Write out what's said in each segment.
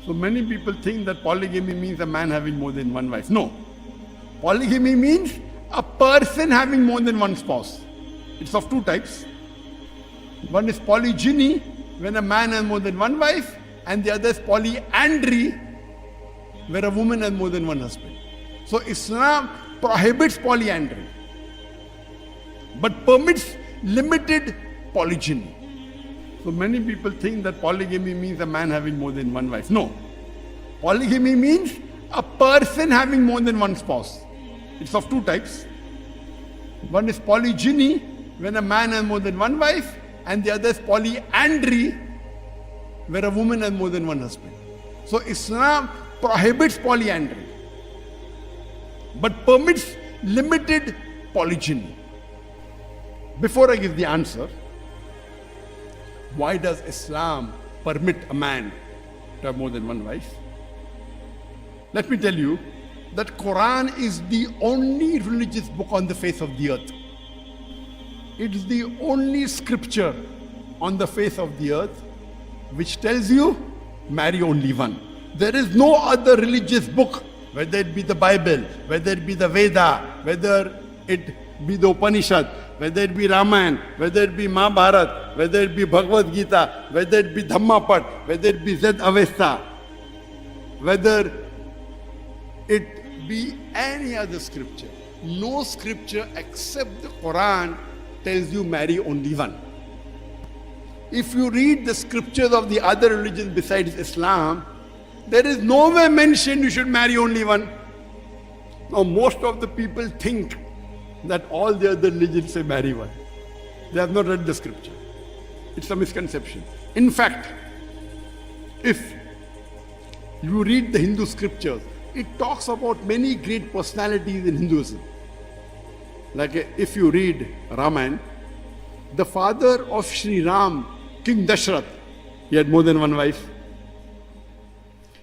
So many people think that polygamy means a man having more than one wife. No. Polygamy means a person having more than one spouse. It's of two types. One is polygyny, when a man has more than one wife, and the other is polyandry, where a woman has more than one husband. So Islam prohibits polyandry, but permits limited polygyny. So many people think that polygamy means a man having more than one wife. No. Polygamy means a person having more than one spouse. It's of two types. One is polygyny, when a man has more than one wife, and the other is polyandry, where a woman has more than one husband. So Islam prohibits polyandry, but permits limited polygyny. Before I give the answer, why does Islam permit a man to have more than one wife? Let me tell you that Qur'an is the only religious book on the face of the earth. It is the only scripture on the face of the earth which tells you marry only one. There is no other religious book, whether it be the Bible, whether it be the Veda, whether it be the Upanishad, whether it be Ramayana, whether it be Mahabharata, whether it be Bhagavad Gita, whether it be Dhammapat, whether it be Zed Avesta, whether it be any other scripture. No scripture except the Quran tells you marry only one. If you read the scriptures of the other religions besides Islam, there is nowhere mentioned you should marry only one. Now most of the people think that all the other religions say marry one. They have not read the scripture. It's a misconception. In fact, if you read the Hindu scriptures, it talks about many great personalities in Hinduism. Like if you read Ramayana, the father of Sri Ram, King Dashrath, he had more than one wife.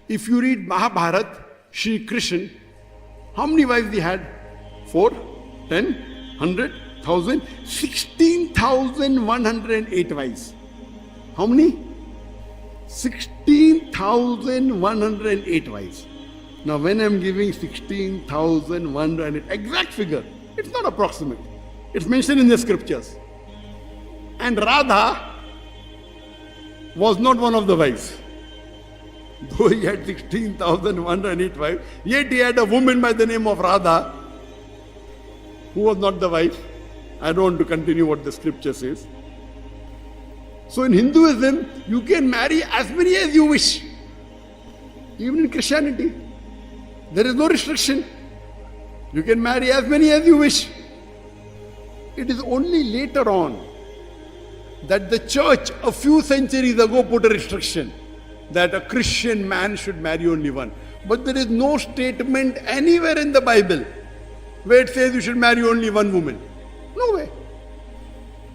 If you read Mahabharata, Sri Krishna, how many wives he had? 4, 10, 100, 1000, 16,108 wives. How many? 16,108 wives. Now when I'm giving 16,108, exact figure, it's not approximate. It's mentioned in the scriptures. And Radha was not one of the wives. Though he had 16,108 wives, yet he had a woman by the name of Radha, who was not the wife. I don't want to continue what the scripture says. So in Hinduism, you can marry as many as you wish. Even in Christianity, there is no restriction. You can marry as many as you wish. It is only later on that the church a few centuries ago put a restriction that a Christian man should marry only one. But there is no statement anywhere in the Bible where it says you should marry only one woman. No way.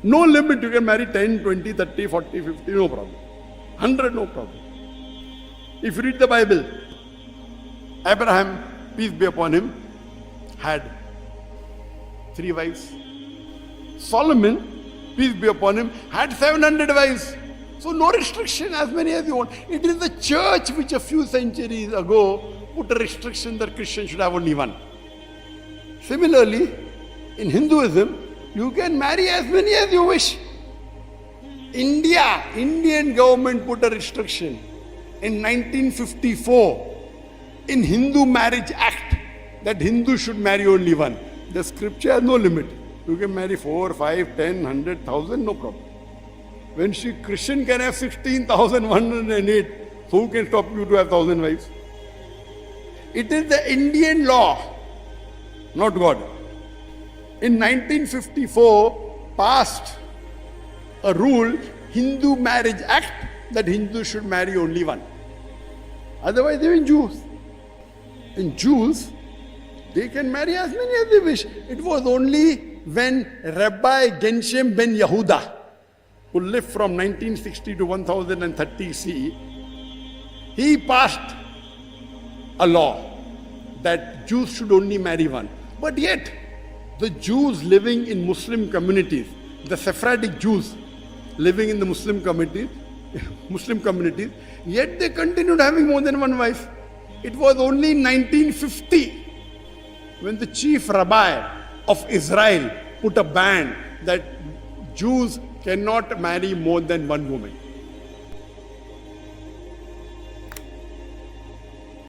No limit. You can marry 10, 20, 30, 40, 50, no problem. 100, no problem. If you read the Bible, Abraham, peace be upon him, had 3 wives. Solomon, peace be upon him, had 700 wives. So no restriction, as many as you want. It is the church which a few centuries ago put a restriction that Christians should have only one. Similarly, Hinduism, you can marry as many as you wish. Indian government put a restriction in 1954 in Hindu Marriage Act that Hindus should marry only one. The scripture has no limit. You can marry 4, 5, 10, 100, 1,000, no problem. When Christian can have 16,108, so who can stop you to have 1,000 wives? It is the Indian law, not God. In 1954, passed a rule, Hindu Marriage Act, that Hindus should marry only one. Otherwise, even Jews. In Jews, they can marry as many as they wish. It was only when Rabbi Genshem ben Yehuda, who lived from 1960 to 1030 CE, he passed a law that Jews should only marry one. But yet, the Jews living in Muslim communities, the Sephardic Jews living in the Muslim communities, Muslim communities, yet they continued having more than one wife. It was only in 1950 when the chief rabbi of Israel put a ban that Jews cannot marry more than one woman.